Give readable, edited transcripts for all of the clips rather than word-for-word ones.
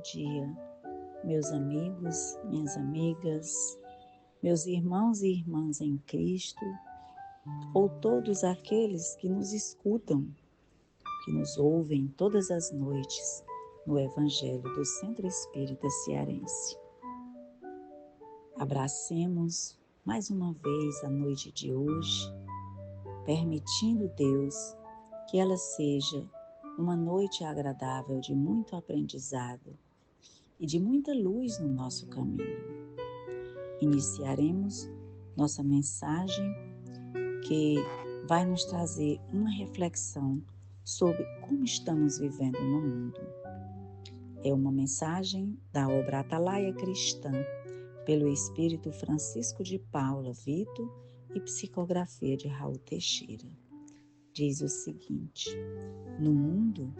dia, meus amigos, minhas amigas, meus irmãos e irmãs em Cristo, ou todos aqueles que nos escutam, que nos ouvem todas as noites no Evangelho do Centro Espírita Cearense. Abracemos mais uma vez a noite de hoje, permitindo Deus que ela seja uma noite agradável de muito aprendizado e de muita luz no nosso caminho. Iniciaremos nossa mensagem que vai nos trazer uma reflexão sobre como estamos vivendo no mundo. É uma mensagem da obra Atalaia Cristã, pelo Espírito Francisco de Paula Vito e psicografia de Raul Teixeira. Diz o seguinte: no mundo,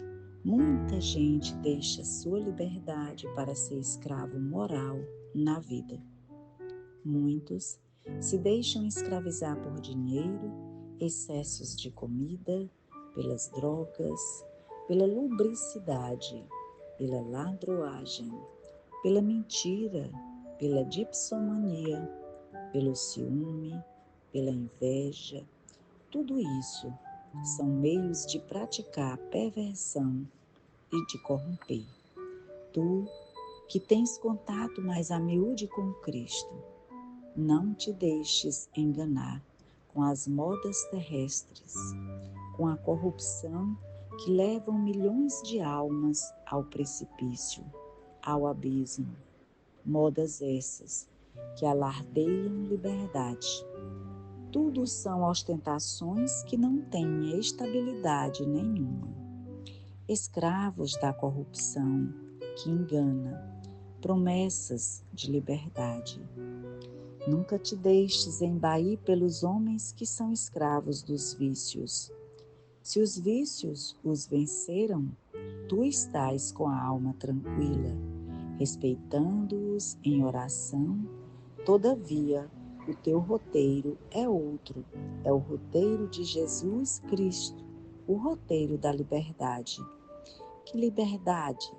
muita gente deixa sua liberdade para ser escravo moral na vida. Muitos se deixam escravizar por dinheiro, excessos de comida, pelas drogas, pela lubricidade, pela ladroagem, pela mentira, pela dipsomania, pelo ciúme, pela inveja. Tudo isso são meios de praticar a perversão e de corromper. Tu, que tens contato mais a miúde com Cristo, não te deixes enganar com as modas terrestres, com a corrupção que levam milhões de almas ao precipício, ao abismo. Modas essas que alardeiam liberdade. Tudo são ostentações que não têm estabilidade nenhuma. Escravos da corrupção que engana, promessas de liberdade. Nunca te deixes embair pelos homens que são escravos dos vícios. Se os vícios os venceram, tu estás com a alma tranquila, respeitando-os em oração. Todavia, o teu roteiro é outro, é o roteiro de Jesus Cristo, o roteiro da liberdade. Que liberdade?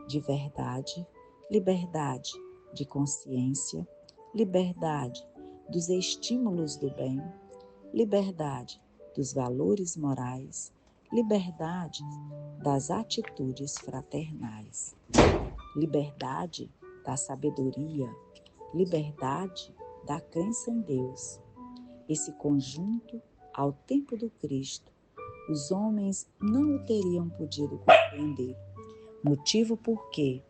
De verdade, liberdade de consciência, liberdade dos estímulos do bem, liberdade dos valores morais, liberdade das atitudes fraternais, liberdade da sabedoria, liberdade da crença em Deus. Esse conjunto, ao tempo do Cristo, os homens não o teriam podido compreender, motivo porque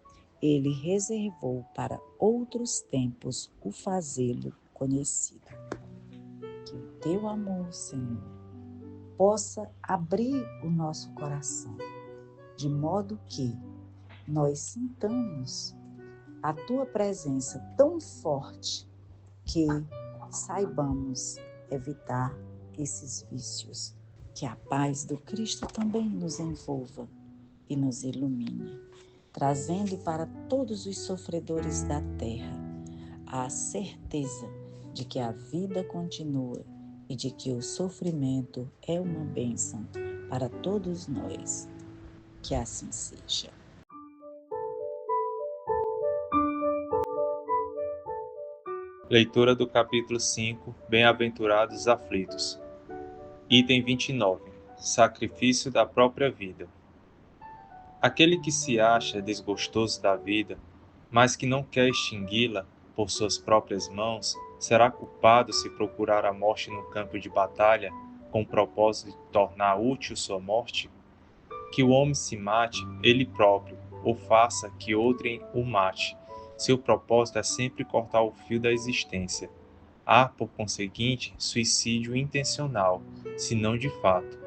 ele reservou para outros tempos o fazê-lo conhecido. Que o teu amor, Senhor, possa abrir o nosso coração, de modo que nós sintamos a tua presença tão forte que saibamos evitar esses vícios. Que a paz do Cristo também nos envolva e nos ilumine, trazendo para todos os sofredores da terra a certeza de que a vida continua e de que o sofrimento é uma bênção para todos nós. Que assim seja. Leitura do capítulo 5, Bem-aventurados os aflitos. Item 29. Sacrifício da própria vida. Aquele que se acha desgostoso da vida, mas que não quer extingui-la por suas próprias mãos, será culpado se procurar a morte no campo de batalha com o propósito de tornar útil sua morte? Que o homem se mate ele próprio, ou faça que outrem o mate. Seu propósito é sempre cortar o fio da existência. Há, por conseguinte, suicídio intencional, se não de fato.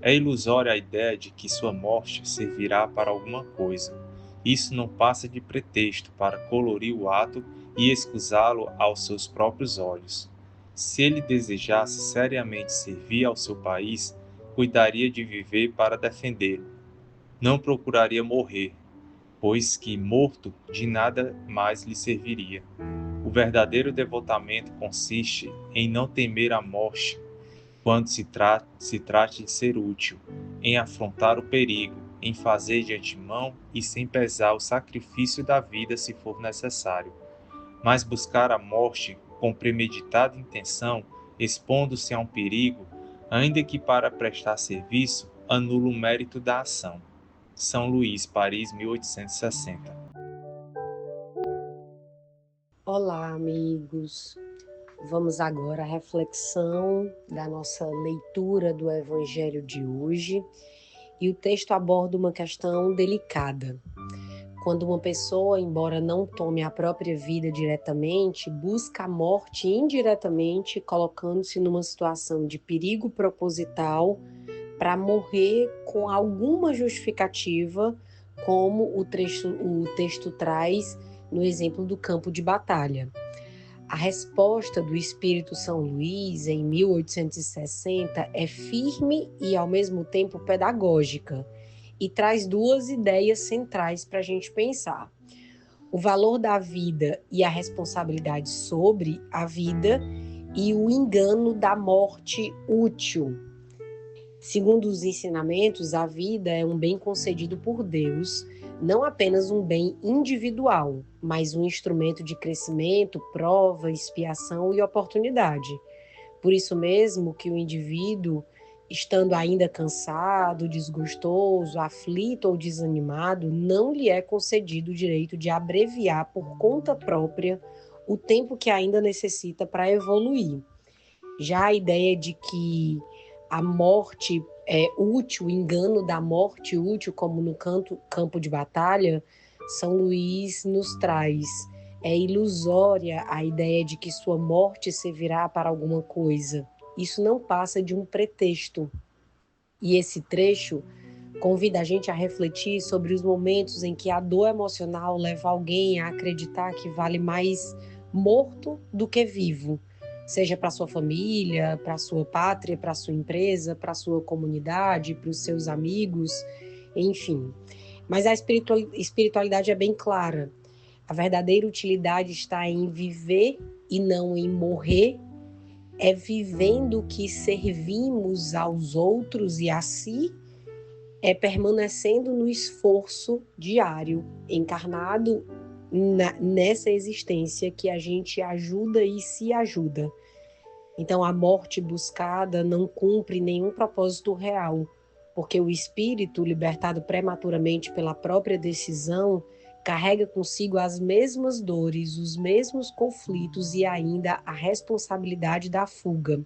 É ilusória a ideia de que sua morte servirá para alguma coisa. Isso não passa de pretexto para colorir o ato e escusá-lo aos seus próprios olhos. Se ele desejasse seriamente servir ao seu país, cuidaria de viver para defendê-lo. Não procuraria morrer, pois que, morto, de nada mais lhe serviria. O verdadeiro devotamento consiste em não temer a morte quando se trate de ser útil, em afrontar o perigo, em fazer de antemão e sem pesar o sacrifício da vida se for necessário, mas buscar a morte com premeditada intenção, expondo-se a um perigo, ainda que para prestar serviço, anula o mérito da ação. São Luís, Paris, 1860. Olá, amigos. Vamos agora à reflexão da nossa leitura do Evangelho de hoje. E o texto aborda uma questão delicada. Quando uma pessoa, embora não tome a própria vida diretamente, busca a morte indiretamente, colocando-se numa situação de perigo proposital para morrer com alguma justificativa, como o texto traz no exemplo do campo de batalha. A resposta do Espírito São Luís, em 1860, é firme e, ao mesmo tempo, pedagógica e traz duas ideias centrais para a gente pensar: o valor da vida e a responsabilidade sobre a vida e o engano da morte útil. Segundo os ensinamentos, a vida é um bem concedido por Deus, não apenas um bem individual, mas um instrumento de crescimento, prova, expiação e oportunidade. Por isso mesmo que o indivíduo, estando ainda cansado, desgostoso, aflito ou desanimado, não lhe é concedido o direito de abreviar por conta própria o tempo que ainda necessita para evoluir. Já a ideia de que a morte é útil, o engano da morte útil, como no campo de batalha, São Luís nos traz. É ilusória a ideia de que sua morte servirá para alguma coisa. Isso não passa de um pretexto. E esse trecho convida a gente a refletir sobre os momentos em que a dor emocional leva alguém a acreditar que vale mais morto do que vivo. Seja para sua família, para sua pátria, para sua empresa, para sua comunidade, para os seus amigos, enfim. Mas a espiritualidade é bem clara. A verdadeira utilidade está em viver e não em morrer. É vivendo que servimos aos outros e a si, é permanecendo no esforço diário, encarnado nessa existência que a gente ajuda e se ajuda. Então a morte buscada não cumpre nenhum propósito real, porque o espírito, libertado prematuramente pela própria decisão, carrega consigo as mesmas dores, os mesmos conflitos e ainda a responsabilidade da fuga.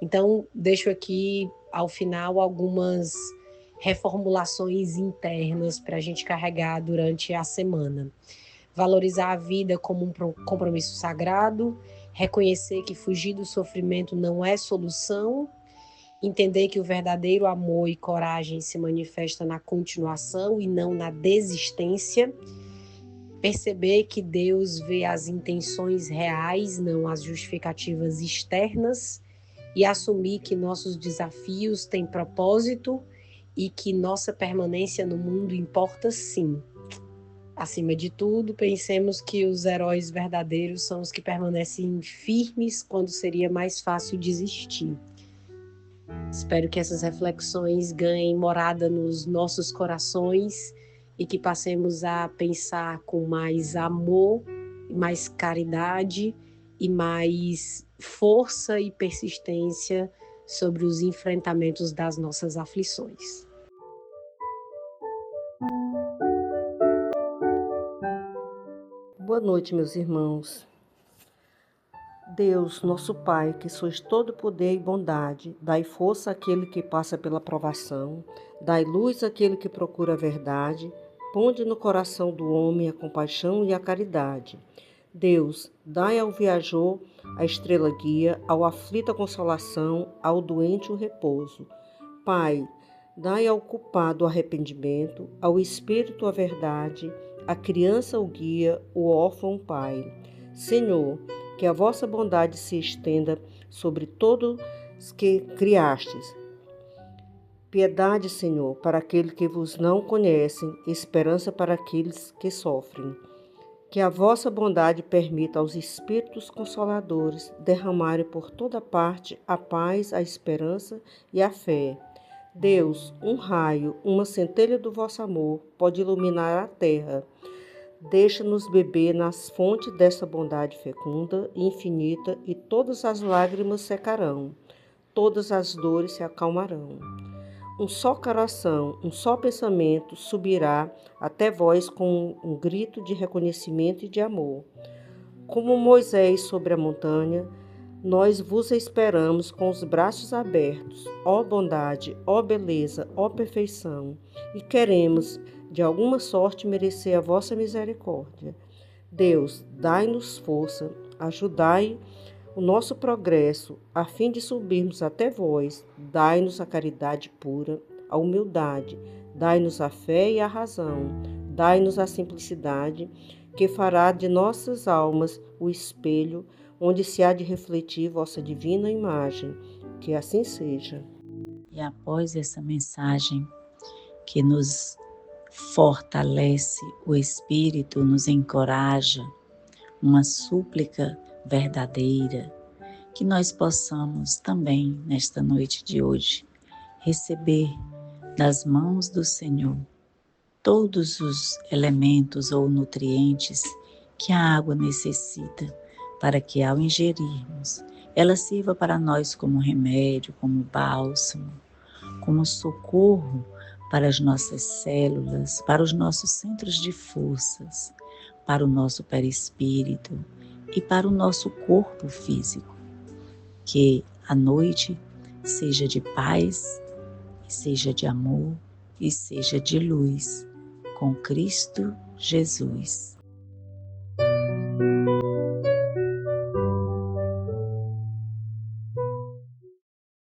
Então, deixo aqui, ao final, algumas reformulações internas para a gente carregar durante a semana. Valorizar a vida como um compromisso sagrado, reconhecer que fugir do sofrimento não é solução, entender que o verdadeiro amor e coragem se manifesta na continuação e não na desistência, perceber que Deus vê as intenções reais, não as justificativas externas, e assumir que nossos desafios têm propósito e que nossa permanência no mundo importa sim. Acima de tudo, pensemos que os heróis verdadeiros são os que permanecem firmes quando seria mais fácil desistir. Espero que essas reflexões ganhem morada nos nossos corações e que passemos a pensar com mais amor, mais caridade e mais força e persistência sobre os enfrentamentos das nossas aflições. Boa noite, meus irmãos. Deus, nosso Pai, que sois todo poder e bondade, dai força àquele que passa pela provação, dai luz àquele que procura a verdade, ponde no coração do homem a compaixão e a caridade. Deus, dai ao viajor a estrela guia, ao aflito a consolação, ao doente o repouso. Pai, dai ao culpado o arrependimento, ao espírito a verdade, à criança o guia, o órfão o pai. Senhor, que a vossa bondade se estenda sobre todos que criastes. Piedade, Senhor, para aqueles que vos não conhecem, esperança para aqueles que sofrem. Que a vossa bondade permita aos Espíritos Consoladores derramarem por toda parte a paz, a esperança e a fé. Deus, um raio, uma centelha do vosso amor pode iluminar a terra. Deixa-nos beber nas fontes dessa bondade fecunda e infinita, e todas as lágrimas secarão, todas as dores se acalmarão. Um só coração, um só pensamento subirá até vós com um grito de reconhecimento e de amor. Como Moisés sobre a montanha, nós vos esperamos com os braços abertos, ó bondade, ó beleza, ó perfeição, e queremos, de alguma sorte, merecer a vossa misericórdia. Deus, dai-nos força, ajudai o nosso progresso, a fim de subirmos até vós. Dai-nos a caridade pura, a humildade, dai-nos a fé e a razão, dai-nos a simplicidade, que fará de nossas almas o espelho onde se há de refletir vossa divina imagem. Que assim seja. E após essa mensagem que nos fortalece o espírito, nos encoraja, uma súplica verdadeira, que nós possamos também, nesta noite de hoje, receber das mãos do Senhor todos os elementos ou nutrientes que a água necessita, para que ao ingerirmos, ela sirva para nós como remédio, como bálsamo, como socorro para as nossas células, para os nossos centros de forças, para o nosso perispírito e para o nosso corpo físico. Que a noite seja de paz, seja de amor e seja de luz, com Cristo Jesus.